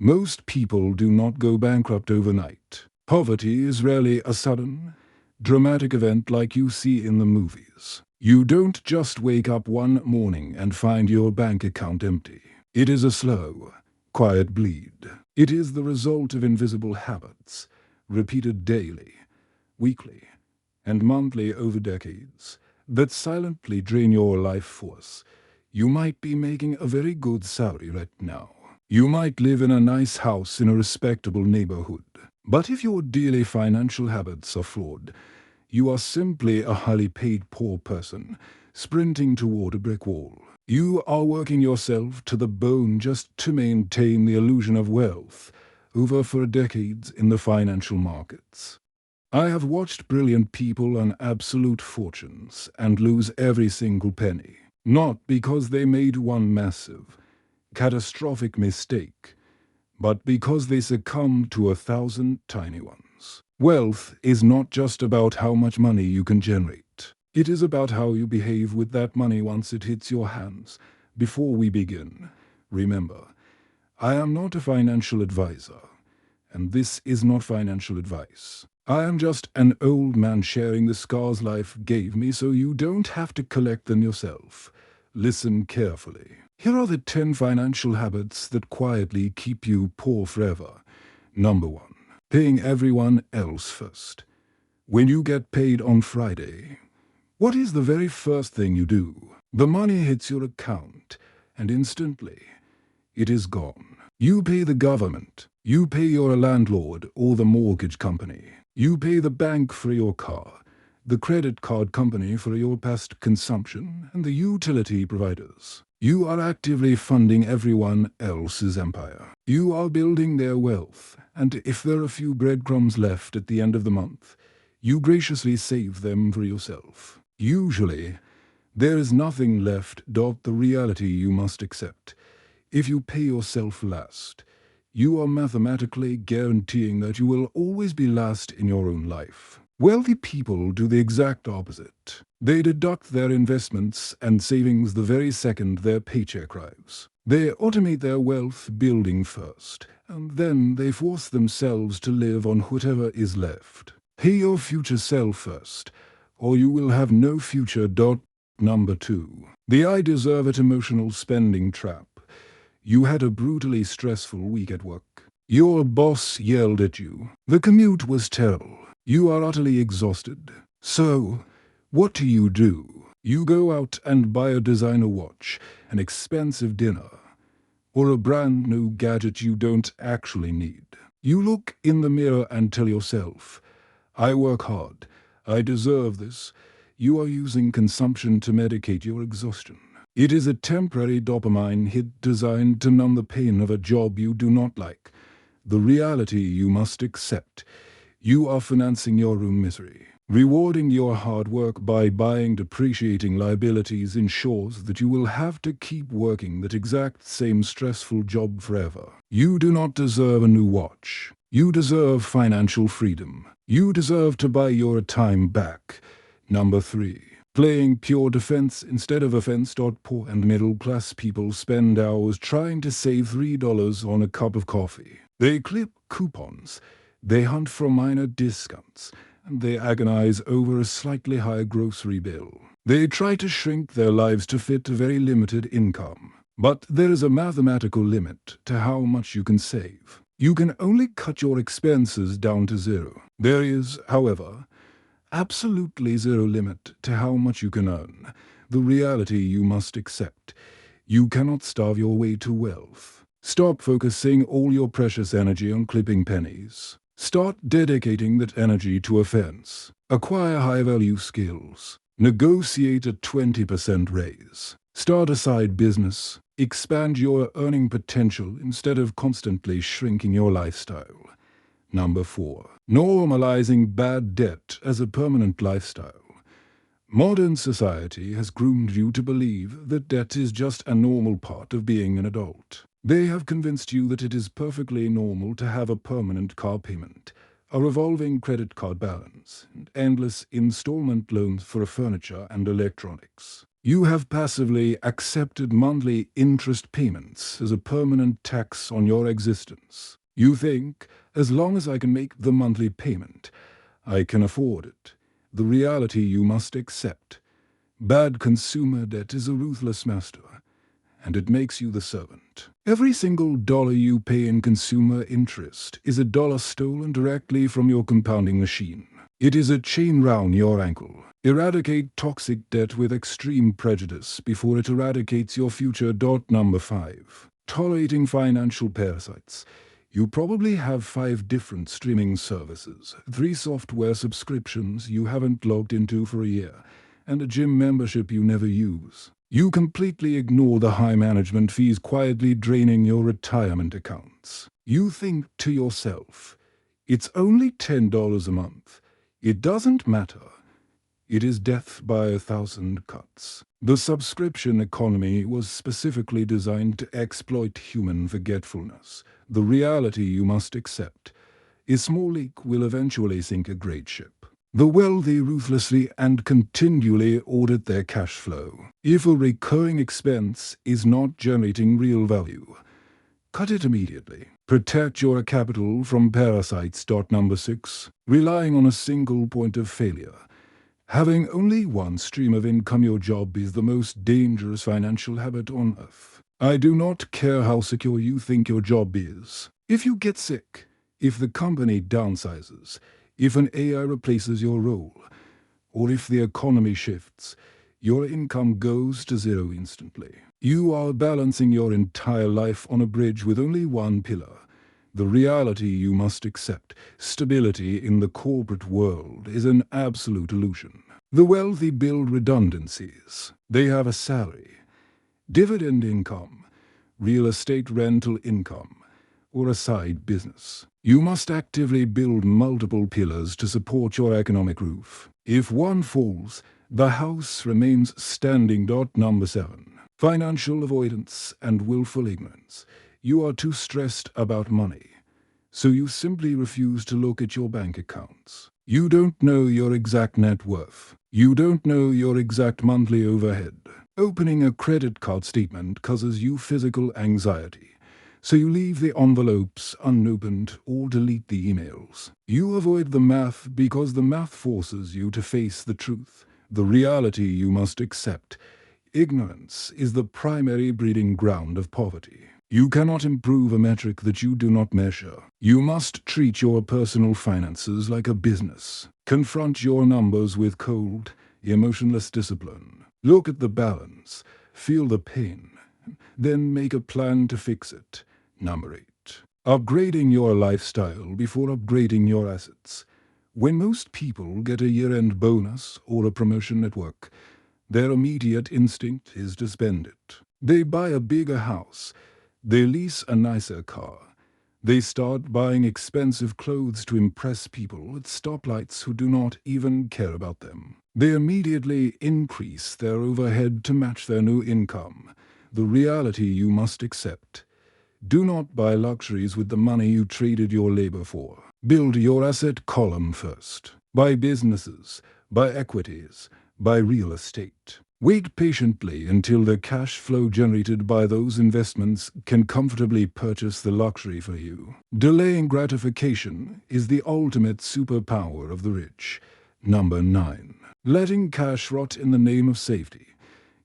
Most people do not go bankrupt overnight. Poverty is rarely a sudden, dramatic event like you see in the movies. You don't just wake up one morning and find your bank account empty. It is a slow, quiet bleed. It is the result of invisible habits, repeated daily, weekly, and monthly over decades, that silently drain your life force. You might be making a very good salary right now. You might live in a nice house in a respectable neighborhood. But if your daily financial habits are flawed, you are simply a highly paid poor person, sprinting toward a brick wall. You are working yourself to the bone just to maintain the illusion of wealth over for decades in the financial markets. I have watched brilliant people earn absolute fortunes and lose every single penny, not because they made one massive, catastrophic mistake, but because they succumbed to 1,000 tiny ones. Wealth is not just about how much money you can generate. It is about how you behave with that money once it hits your hands. Before we begin, remember, I am not a financial advisor, and this is not financial advice. I am just an old man sharing the scars life gave me so you don't have to collect them yourself. Listen carefully. Here are the 10 financial habits that quietly keep you poor forever. Number 1. Paying everyone else first. When you get paid on Friday, what is the very first thing you do? The money hits your account, and instantly, it is gone. You pay the government. You pay your landlord or the mortgage company. You pay the bank for your car, the credit card company for your past consumption, and the utility providers. You are actively funding everyone else's empire. You are building their wealth, and if there are a few breadcrumbs left at the end of the month, you graciously save them for yourself. Usually, there is nothing left. The reality you must accept. If you pay yourself last, you are mathematically guaranteeing that you will always be last in your own life. Wealthy people do the exact opposite. They deduct their investments and savings the very second their paycheck arrives. They automate their wealth building first, and then they force themselves to live on whatever is left. Pay your future self first, or you will have no future. Number 2. The I deserve it emotional spending trap. You had a brutally stressful week at work. Your boss yelled at you. The commute was terrible. You are utterly exhausted. So, what do? You go out and buy a designer watch, an expensive dinner, or a brand new gadget you don't actually need. You look in the mirror and tell yourself, I work hard. I deserve this. You are using consumption to medicate your exhaustion. It is a temporary dopamine hit designed to numb the pain of a job you do not like. The reality you must accept. You are financing your own misery. Rewarding your hard work by buying depreciating liabilities ensures that you will have to keep working that exact same stressful job forever. You do not deserve a new watch. You deserve financial freedom. You deserve to buy your time back. Number 3. Playing pure defense instead of offense. Poor and middle-class people spend hours trying to save $3 on a cup of coffee. They clip coupons, they hunt for minor discounts, and they agonize over a slightly higher grocery bill. They try to shrink their lives to fit a very limited income. But there is a mathematical limit to how much you can save. You can only cut your expenses down to 0. There is, however, absolutely 0 limit to how much you can earn. The reality you must accept. You cannot starve your way to wealth. Stop focusing all your precious energy on clipping pennies. Start dedicating that energy to offense. Acquire high-value skills. Negotiate a 20% raise. Start a side business. Expand your earning potential instead of constantly shrinking your lifestyle. Number 4. Normalizing bad debt as a permanent lifestyle. Modern society has groomed you to believe that debt is just a normal part of being an adult. They have convinced you that it is perfectly normal to have a permanent car payment, a revolving credit card balance, and endless installment loans for furniture and electronics. You have passively accepted monthly interest payments as a permanent tax on your existence. You think, as long as I can make the monthly payment, I can afford it. The reality you must accept. Bad consumer debt is a ruthless master, and it makes you the servant. Every single dollar you pay in consumer interest is a dollar stolen directly from your compounding machine. It is a chain round your ankle. Eradicate toxic debt with extreme prejudice before it eradicates your future. Number 5. Tolerating financial parasites. You probably have 5 different streaming services, 3 software subscriptions you haven't logged into for a year, and a gym membership you never use. You completely ignore the high management fees quietly draining your retirement accounts. You think to yourself, it's only $10 a month. It doesn't matter. It is death by 1,000 cuts. The subscription economy was specifically designed to exploit human forgetfulness. The reality you must accept. A small leak will eventually sink a great ship. The wealthy ruthlessly and continually audit their cash flow. If a recurring expense is not generating real value, cut it immediately. Protect your capital from parasites. Number 6. Relying on a single point of failure. Having only one stream of income, your job, is the most dangerous financial habit on earth. I do not care how secure you think your job is. If you get sick, if the company downsizes, if an AI replaces your role, or if the economy shifts, your income goes to zero instantly. You are balancing your entire life on a bridge with only one pillar. The reality you must accept. Stability in the corporate world is an absolute illusion. The wealthy build redundancies. They have a salary, dividend income, real estate rental income, or a side business. You must actively build multiple pillars to support your economic roof. If one falls, the house remains standing. Number 7. Financial avoidance and willful ignorance. You are too stressed about money, so you simply refuse to look at your bank accounts. You don't know your exact net worth. You don't know your exact monthly overhead. Opening a credit card statement causes you physical anxiety, so you leave the envelopes unopened or delete the emails. You avoid the math because the math forces you to face the truth, the reality you must accept. Ignorance is the primary breeding ground of poverty. You cannot improve a metric that you do not measure. You must treat your personal finances like a business. Confront your numbers with cold, emotionless discipline. Look at the balance, feel the pain, then make a plan to fix it. Number 8. Upgrading your lifestyle before upgrading your assets. When most people get a year-end bonus or a promotion at work, their immediate instinct is to spend it. They buy a bigger house. They lease a nicer car. They start buying expensive clothes to impress people at stoplights who do not even care about them. They immediately increase their overhead to match their new income. The reality you must accept. Do not buy luxuries with the money you traded your labor for. Build your asset column first. Buy businesses, buy equities, buy real estate. Wait patiently until the cash flow generated by those investments can comfortably purchase the luxury for you. Delaying gratification is the ultimate superpower of the rich. Number 9. Letting cash rot in the name of safety.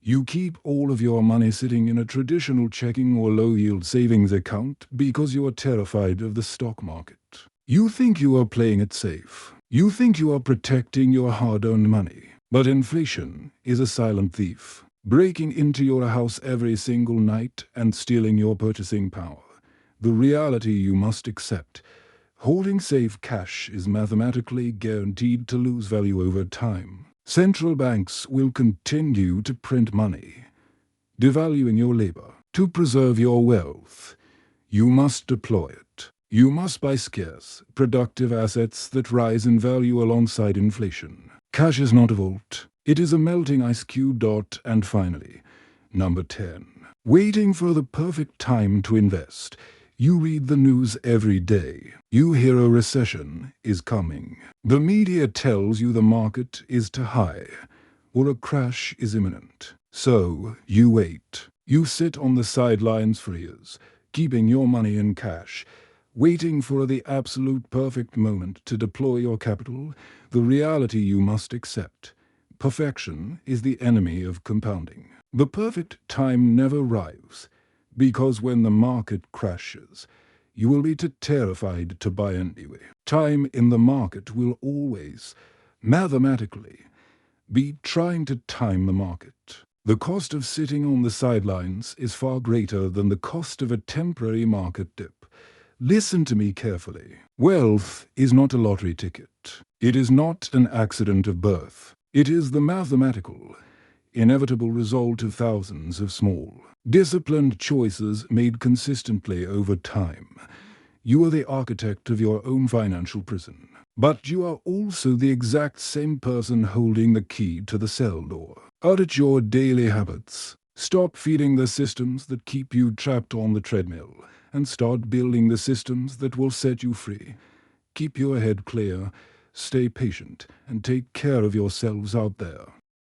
You keep all of your money sitting in a traditional checking or low-yield savings account because you are terrified of the stock market. You think you are playing it safe. You think you are protecting your hard-earned money. But inflation is a silent thief, breaking into your house every single night and stealing your purchasing power. The reality you must accept. Holding safe cash is mathematically guaranteed to lose value over time. Central banks will continue to print money, devaluing your labor. To preserve your wealth, you must deploy it. You must buy scarce, productive assets that rise in value alongside inflation. Cash is not a vault. It is a melting ice cube. And finally, number 10. Waiting for the perfect time to invest. You read the news every day. You hear a recession is coming. The media tells you the market is too high, or a crash is imminent. So you wait. You sit on the sidelines for years, keeping your money in cash, waiting for the absolute perfect moment to deploy your capital. The reality you must accept: perfection is the enemy of compounding. The perfect time never arrives, because when the market crashes, you will be too terrified to buy anyway. Time in the market will always, mathematically, be trying to time the market. The cost of sitting on the sidelines is far greater than the cost of a temporary market dip. Listen to me carefully. Wealth is not a lottery ticket. It is not an accident of birth. It is the mathematical, inevitable result of thousands of small, disciplined choices made consistently over time. You are the architect of your own financial prison. But you are also the exact same person holding the key to the cell door. Audit your daily habits. Stop feeding the systems that keep you trapped on the treadmill, and start building the systems that will set you free. Keep your head clear, stay patient, and take care of yourselves out there.